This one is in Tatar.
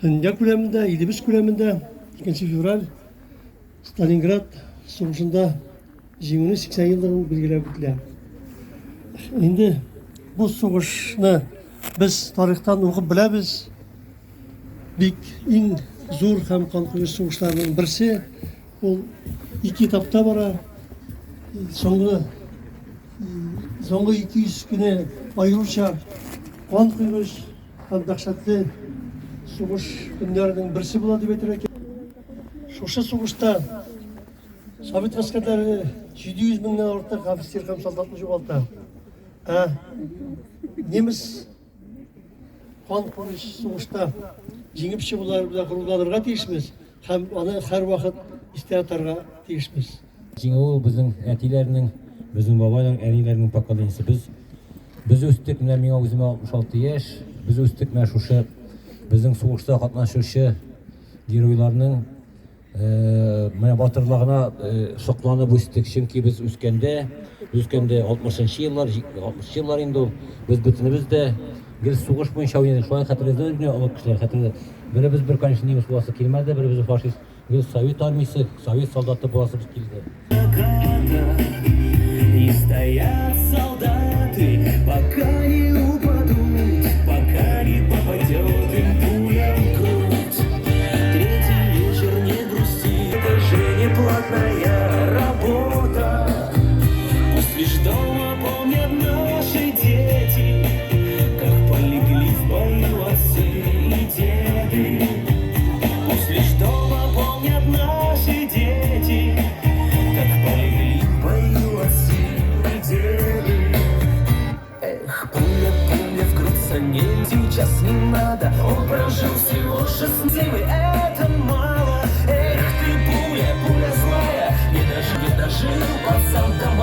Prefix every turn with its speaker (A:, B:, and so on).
A: Dünya күләмендә, илебез күләмендә 2 февраль Сталинград сугышында җиңүнең 80 еллыгын билгеләп үтелә. Инде бу сугышны без тарихтан укып беләбез. Бик иң зур һәм канкүреш сугышларның берсе ул 2 этапта бара. Соңгы 200 көне аеруча кан куйгыч һәм дәһшәтле сугыш көннәренең берсе була дип әйтергә кирәк. Шушы сугышта Совет гаскәрләре 700 меңнән артык офицер һәм солдатны югалта. Немец канкүреш сугышта җиңеп чыгулар белән горурланырга тиешбез һәм аны һәрвакыт истә тотарга тиешбез.
B: Җиңү безнең әтиләрнең, безнең бабайлар, әниләрнең поколениясе. Без үстек, менә миңа үземә 66 яшь, без үстек менә шушы безнең сугышта катнашучы геройларның менә батырлыгына сокланып үстек. Чөнки без үскәндә 60 еллар, 60 еллар инде ул. Без бөтенебез дә гел сугыш буенча уйнадык. Шулай хәтерләдек, менә алып кешеләр хәтерләде. Беребез бер конечно немец буласы килмәде, беребез фашист. Гел Совет армиясе, Совет солдаты буласы килде.
C: И стоят солдаты, пока не упадут, пока не попадет им пуля в грудь. Третий вечер, не грусти, это же не платная работа. Пусть лишь дома помнят наши дети, как полегли в бою отцы и деды. Пусть лишь дома помнят наши дети, как полегли в бою отцы и деды. Эх, пуля в грудь саней сейчас не надо. Он прожил всего 6 дней, это мало. Эх ты, пуля злая, не дожил пацан домой.